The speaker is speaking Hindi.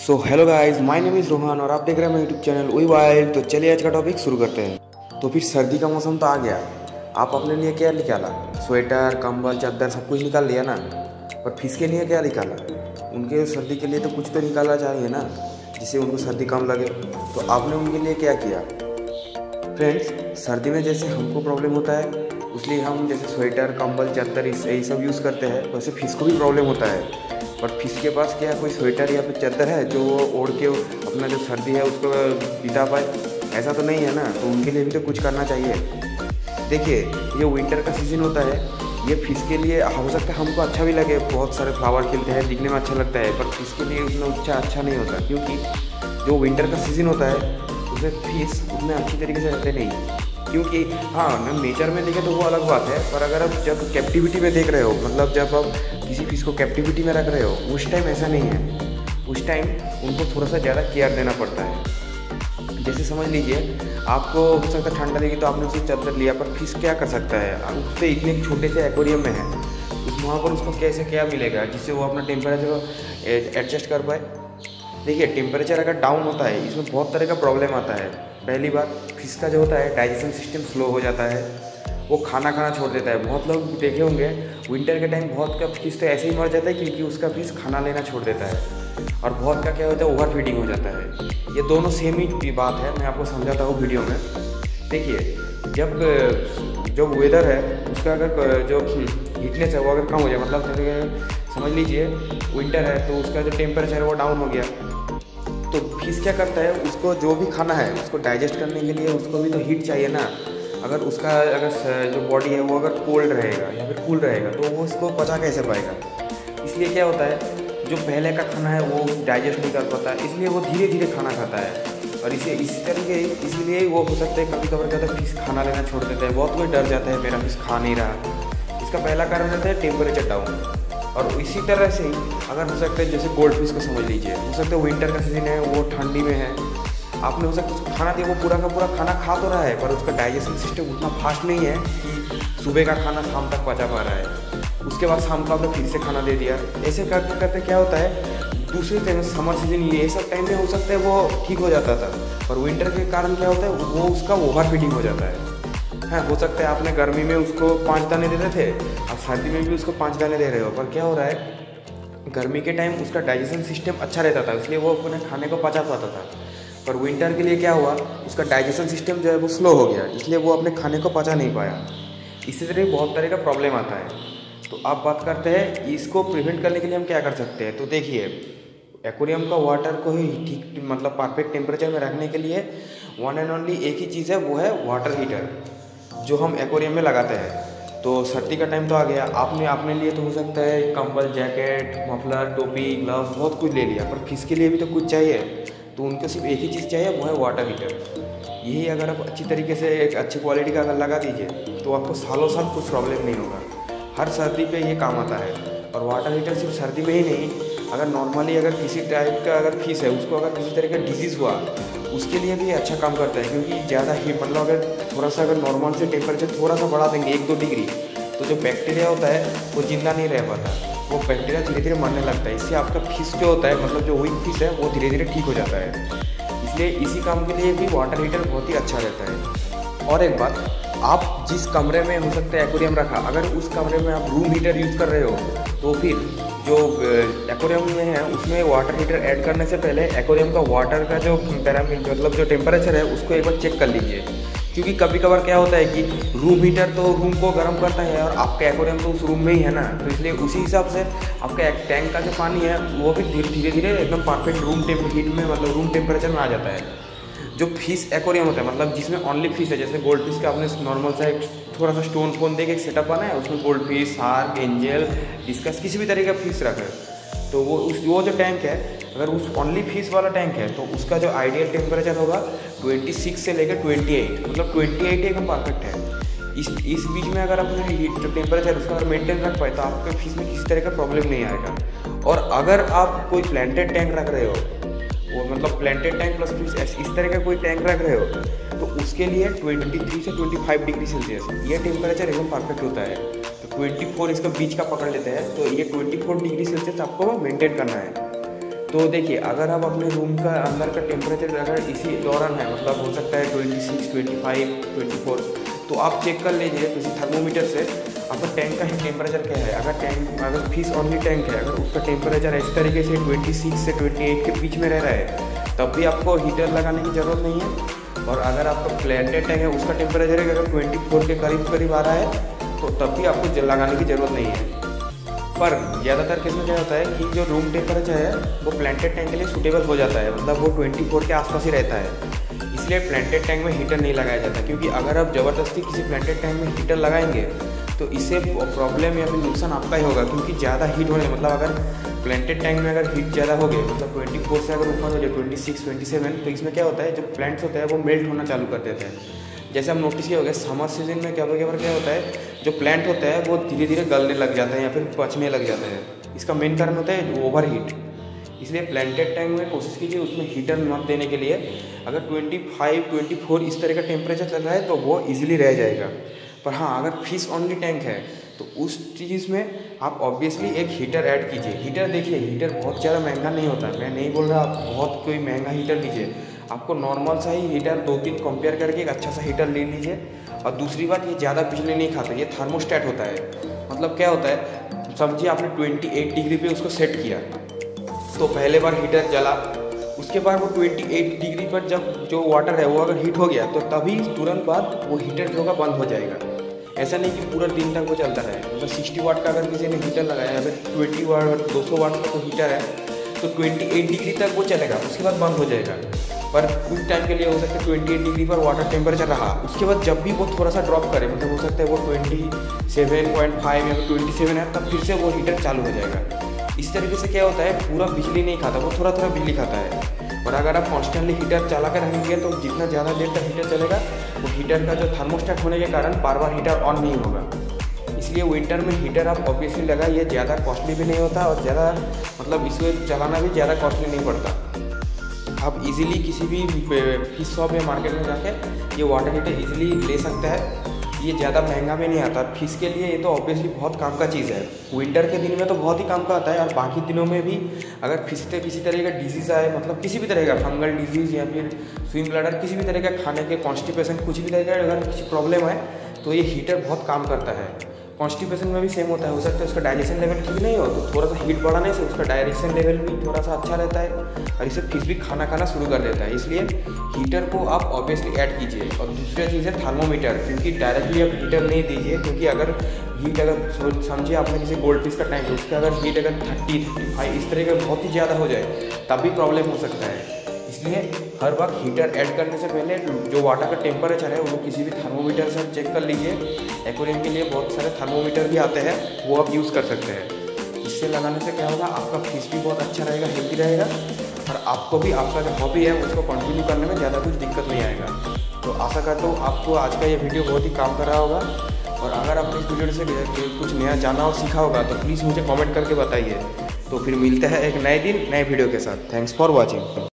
So hello guys, my name is Rohan और आप देख रहे हैं मेरा यूट्यूब चैनल वी वाइल्ड। तो चलिए आज का टॉपिक शुरू करते हैं। तो फिर सर्दी का मौसम तो आ गया, आप अपने लिए क्या निकाला? स्वेटर, कंबल, चादर सब कुछ निकाल लिया ना। पर फिश के लिए क्या निकाला? उनके सर्दी के लिए तो कुछ तो निकालना चाहिए ना, जिससे उनको सर्दी कम लगे। तो आपने उनके लिए क्या किया? फ्रेंड्स, सर्दी में जैसे हमको प्रॉब्लम होता है, इसलिए हम जैसे स्वेटर, कंबल, चादर यही सब यूज़ करते हैं, वैसे फिश को भी प्रॉब्लम होता है। पर फिश के पास क्या कोई स्वेटर या फिर चादर है जो वो ओढ़ के अपना जो सर्दी है उसको बिता पाए? ऐसा तो नहीं है ना। तो उनके लिए भी तो कुछ करना चाहिए। देखिए, ये विंटर का सीज़न होता है, ये फिश के लिए हो सकता है हमको अच्छा भी लगे, बहुत सारे फ्लावर खिलते हैं, दिखने में अच्छा लगता है, पर फिश के लिए उतना अच्छा नहीं होता, क्योंकि जो विंटर का सीज़न होता है उसमें फिश उतने अच्छी तरीके से रहते नहीं। क्योंकि हाँ, नेचर में देखें तो वो अलग बात है, पर अगर आप जब कैप्टिविटी में देख रहे हो, मतलब जब आप किसी फिश को कैप्टिविटी में रख रहे हो, उस टाइम ऐसा नहीं है। उस टाइम उनको थोड़ा सा ज़्यादा केयर देना पड़ता है। जैसे समझ लीजिए, आपको हो सकता है ठंडा लगी तो आपने उसे चादर लिया, पर फिश क्या कर सकता है? उससे इतने छोटे से एक्वेरियम में है, वहाँ पर उसको कैसे क्या मिलेगा जिससे वो अपना टेम्परेचर एडजस्ट कर पाए? देखिए, टेम्परेचर अगर डाउन होता है, इसमें बहुत तरह का प्रॉब्लम आता है। पहली बात, फिश का जो होता है डाइजेशन सिस्टम स्लो हो जाता है, वो खाना खाना छोड़ देता है। बहुत लोग देखे होंगे विंटर के टाइम बहुत का फिश तो ऐसे ही मर जाता है, क्योंकि उसका फिश खाना लेना छोड़ देता है। और बहुत का क्या होता है, ओवर फीडिंग हो जाता है। ये दोनों सेम ही बात है, मैं आपको समझाता हूँ वीडियो में। देखिए, जब जो वेदर है उसका अगर जो हीटनेस है वो अगर कम हो जाए, मतलब समझ लीजिए विंटर है तो उसका जो टेम्परेचर है वो डाउन हो गया, तो फिश क्या करता है, उसको जो भी खाना है उसको डाइजेस्ट करने के लिए उसको भी तो हीट चाहिए ना। अगर उसका जो बॉडी है वो अगर कोल्ड रहेगा या फिर कूल रहेगा तो वो उसको पचा कैसे पाएगा? इसलिए क्या होता है, जो पहले का खाना है वो डाइजेस्ट नहीं कर पाता, इसलिए वो धीरे धीरे खाना खाता है। और इसी तरीके इसीलिए वो हो सकता है कभी कभार क्या होता है, फिश खाना लेना छोड़ देता है। बहुत कोई डर जाता है मेरा फिश खा नहीं रहा। इसका पहला कारण रहता है टेम्परेचर डाउन। और इसी तरह से ही अगर हो सकता है, जैसे गोल्ड फिश को समझ लीजिए, हो सकता है विंटर का सीजन है, वो ठंडी में है, आपने हो सकता है उसको खाना दिया, वो पूरा का पूरा खाना खा तो रहा है, पर उसका डाइजेशन सिस्टम उतना फास्ट नहीं है कि सुबह का खाना शाम तक पचा पा रहा है। उसके बाद शाम को आपने फिर से खाना दे दिया। ऐसे करते करते क्या होता है, दूसरे टाइम समर सीजन ये सब टाइम में हो सकता है वो ठीक हो जाता था, पर विंटर के कारण क्या होता है, वो उसका ओवर फीडिंग हो जाता है। हाँ, हो सकता है आपने गर्मी में उसको 5 दाने देते थे, अब सर्दी में भी उसको 5 दाने दे रहे हो, पर क्या हो रहा है, गर्मी के टाइम उसका डाइजेशन सिस्टम अच्छा रहता था, इसलिए वो अपने खाने को पचा पाता था। पर विंटर के लिए क्या हुआ, उसका डाइजेशन सिस्टम जो है वो स्लो हो गया, इसलिए वो अपने खाने को पचा नहीं पाया। इसी तरह बहुत तरह का प्रॉब्लम आता है। तो आप बात करते हैं इसको प्रिवेंट करने के लिए हम क्या कर सकते हैं। तो देखिए, एक्वेरियम का वाटर को ही ठीक मतलब परफेक्ट टेम्परेचर में रखने के लिए वन एंड ओनली एक ही चीज़ है, वो है वाटर हीटर, जो हम एक्वेरियम में लगाते हैं। तो सर्दी का टाइम तो आ गया, आपने अपने लिए तो हो सकता है कंबल, जैकेट, मफलर, टोपी, ग्लव्स बहुत कुछ ले लिया, पर फिश के लिए भी तो कुछ चाहिए। तो उनको सिर्फ एक ही चीज़ चाहिए, वो है वाटर हीटर। यही अगर आप अच्छी तरीके से एक अच्छी क्वालिटी का अगर लगा दीजिए तो आपको सालों साल कुछ प्रॉब्लम नहीं होगा। हर सर्दी पे ये काम आता है। और वाटर हीटर सिर्फ सर्दी में ही नहीं, अगर नॉर्मली अगर किसी टाइप का अगर फिश है, उसको अगर किसी तरह का डिजीज़ हुआ, उसके लिए भी अच्छा काम करता है। क्योंकि ज़्यादा ही मतलब अगर थोड़ा सा अगर नॉर्मल से टेम्परेचर थोड़ा सा बढ़ा देंगे 1-2 डिग्री, तो जो बैक्टीरिया होता है वो जिंदा नहीं रह पाता, वो बैक्टीरिया धीरे धीरे मरने लगता है। इससे आपका फिश जो होता है, मतलब जो वीक फिश है, वो धीरे धीरे ठीक हो जाता है। इसलिए इसी काम के लिए भी वाटर हीटर बहुत ही अच्छा रहता है। और एक बात, आप जिस कमरे में हो सकता है एक्वेरियम रखा, अगर उस कमरे में आप रूम हीटर यूज़ कर रहे हो, तो फिर जो एक्वेरियम में है उसमें वाटर हीटर ऐड करने से पहले एक्वेरियम का वाटर का जो पैरामीटर मतलब जो टेम्परेचर है उसको एक बार चेक कर लीजिए। क्योंकि कभी कभार क्या होता है कि रूम हीटर तो रूम को गर्म करता है और आपका एक्वेरियम तो उस रूम में ही है ना, तो इसलिए उसी हिसाब से आपका टैंक का जो पानी है वो भी धीरे धीरे एकदम परफेक्ट रूम हीट में मतलब रूम टेम्परेचर में आ जाता है। जो फिश एक्वेरियम होता है, मतलब जिसमें ओनली फिश है, जैसे गोल्ड फिश का आपने नॉर्मल सा एक थोड़ा सा स्टोन फोन दे के एक सेटअप बना है, उसमें gold fish, shark, angel, discuss किसी भी तरीके का फिश रखे, तो वो जो टैंक है, अगर उस ओनली फिश वाला टैंक है तो उसका जो आइडियल टेम्परेचर होगा 26 से लेकर 28, मतलब 28 एकदम परफेक्ट है। इस बीच में अगर अपने हीट जो टेम्परेचर उसका अगर मेंटेन रख पाए तो आपके फिश में किसी तरह का प्रॉब्लम नहीं आएगा। और अगर आप कोई प्लांटेड टैंक रख रहे हो, वो मतलब प्लांटेड टैंक प्लस फिश इस तरह का कोई टैंक रख रहे हो, तो उसके लिए 23 से 25 डिग्री सेल्सियस ये टेम्परेचर एकदम परफेक्ट होता है। तो 24 इसका बीच का पकड़ लेते हैं, तो ये 24 डिग्री सेल्सियस आपको मेंटेन करना है। तो देखिए, अगर आप अपने रूम का अंदर का टेम्परेचर अगर इसी दौरान है, मतलब हो सकता है 26, 25, 24, तो आप चेक कर लीजिए किसी थर्मोमीटर से आपका टैंक का टेम्परेचर क्या है। अगर फिश ओनली टैंक है, अगर उसका टेम्परेचर इस तरीके से 26 से 28 के बीच में रह रहा है, तब भी आपको हीटर लगाने की ज़रूरत नहीं है। और अगर आपका प्लांटेड टैंक है, उसका टेम्परेचर अगर 24 के करीब आ रहा है, तो तब भी आपको लगाने की ज़रूरत नहीं है। पर ज़्यादातर केस में क्या होता है कि जो रूम टेम्परेचर है वो प्लांटेड टैंक के लिए सूटेबल हो जाता है, मतलब वो 24 के आसपास ही रहता है। इसलिए प्लांटेड टैंक में हीटर नहीं लगाया जाता, क्योंकि अगर आप ज़बरदस्ती किसी प्लांटेड टैंक में हीटर लगाएंगे तो इससे प्रॉब्लम या फिर नुकसान आपका ही होगा, क्योंकि ज़्यादा हीट होने, मतलब अगर प्लांटेड टैंक में अगर हीट ज़्यादा हो गई, मतलब 24 से अगर ऊपर हो जाए 26, 27, तो इसमें क्या होता है, जो प्लांट्स होते हैं वो मेल्ट होना चालू कर देते हैं। जैसे हम नोटिस किया होगा समर सीजन में क्या होता है, जो प्लांट होता है वो धीरे धीरे गलने लग जाता है या फिर पचने लग जाता है। इसका मेन कारण होता है ओवर हीट। इसलिए प्लांटेड टैंक में कोशिश कीजिए उसमें हीटर मत देने के लिए। अगर 25, 24 इस तरह का टेम्परेचर चल रहा है तो वो ईजिली रह जाएगा। पर हाँ, अगर फिश ओनली टैंक है तो उस चीज़ में आप ऑब्वियसली एक हीटर ऐड कीजिए। हीटर देखिए, हीटर बहुत ज़्यादा महंगा नहीं होता है, मैं नहीं बोल रहा आप बहुत कोई महंगा हीटर लीजिए। आपको नॉर्मल सा ही हीटर 2-3 कंपेयर करके एक अच्छा सा हीटर ले लीजिए। और दूसरी बात, ये ज़्यादा बिजली नहीं खाता, ये थर्मोस्टेट होता है। मतलब क्या होता है, समझिए आपने 28 डिग्री पे उसको सेट किया, तो पहले बार हीटर जला, उसके बाद वो 28 डिग्री पर जब जो वाटर है वो अगर हीट हो गया तो तभी तुरंत बाद वो हीटर जो होगा बंद हो जाएगा। ऐसा नहीं कि पूरा दिन तक वो चलता है। मतलब 60 वाट का अगर किसी ने हीटर लगाया है, अगर 20 वाट 200 वाट का तो हीटर है, तो 28 डिग्री तक वो चलेगा, उसके बाद बंद हो जाएगा। पर कुछ टाइम के लिए हो सकता है 28 डिग्री पर वाटर टेम्परेचर रहा, उसके बाद जब भी वो थोड़ा सा ड्रॉप करे, मतलब हो सकता है वो 27.5 या 27 है, तब फिर से वो हीटर चालू हो जाएगा। इस तरीके से क्या होता है, पूरा बिजली नहीं खाता, वो थोड़ा थोड़ा बिजली खाता है। और अगर आप कॉन्स्टेंटली हीटर चला कर रखेंगे तो जितना ज़्यादा देर तक हीटर चलेगा, वो हीटर का जो थर्मोस्टेट होने के कारण बार बार हीटर ऑन नहीं होगा। इसलिए विंटर में हीटर आप ऑब्वियसली लगाइए, ये ज़्यादा कॉस्टली भी नहीं होता और ज़्यादा मतलब इसे चलाना भी ज़्यादा कॉस्टली नहीं पड़ता। आप इजीली किसी भी फिश शॉप या मार्केट में जाके ये वाटर हीटर इजीली ले सकते हैं। ये ज़्यादा महंगा भी नहीं आता फिश के लिए, ये तो ऑब्वियसली बहुत काम का चीज़ है। विंटर के दिन में तो बहुत ही काम का आता है, और बाकी दिनों में भी अगर फिश से किसी तरह का डिजीज़ आए, मतलब किसी भी तरह का फंगल डिजीज़ या फिर स्विम ब्लैडर, किसी भी तरह का खाने के कॉन्स्टिपेशन, कुछ भी तरह का अगर किसी प्रॉब्लम है तो ये हीटर बहुत काम करता है। कॉन्स्टिपेशन में भी सेम होता है, हो सकता है उसका डाइजेशन लेवल ठीक नहीं हो तो थोड़ा सा हीट बढ़ाने से उसका डाइजेशन लेवल भी थोड़ा सा अच्छा रहता है, और इससे फिश भी खाना शुरू कर देता है। इसलिए हीटर को आप ऑब्वियसली ऐड कीजिए। और दूसरी चीज़ है थर्मोमीटर, क्योंकि डायरेक्टली आप हीटर नहीं दीजिए, क्योंकि अगर हीट अगर समझिए आपने किसी गोल्ड फिश का टैंक है, उसका अगर हीट अगर 30, 35 इस तरह का बहुत ही ज़्यादा हो जाए तब भी प्रॉब्लम हो सकता है। इसलिए हर बार हीटर ऐड करने से पहले जो वाटर का टेम्परेचर है वो किसी भी थर्मोमीटर से चेक कर लीजिए। एक्वेरियम के लिए बहुत सारे थर्मोमीटर भी आते हैं, वो आप यूज़ कर सकते हैं। इससे लगाने से क्या होगा, आपका फिश भी बहुत अच्छा रहेगा, हेल्दी रहेगा, और आपको भी आपका जो हॉबी है उसको कंटिन्यू करने में ज़्यादा कुछ दिक्कत नहीं आएगा। तो आशा करता हूँ आपको आज का ये वीडियो बहुत ही काम कर रहा होगा, और अगर आपने इस वीडियो से कुछ नया जाना और सीखा होगा तो प्लीज़ मुझे कॉमेंट करके बताइए। तो फिर मिलते हैं एक नए दिन नए वीडियो के साथ। Thanks for watching.